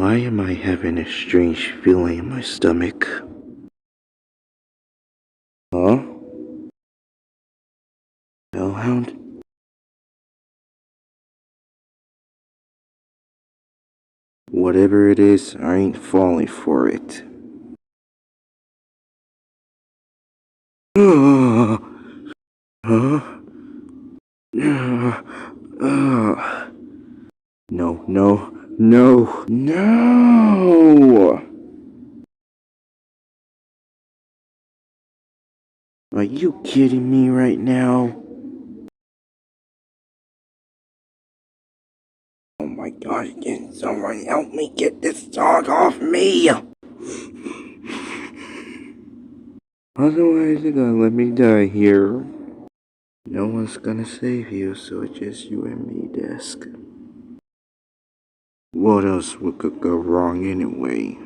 Why am I having a strange feeling in my stomach? Huh? Hellhound? Whatever it is, I ain't falling for it. Huh? No, no, no, no! Are you kidding me right now? Oh my gosh, can someone help me get this dog off me? Otherwise, they're gonna let me die here. No one's gonna save you, so it's just you and me, Desk. What else could go wrong anyway,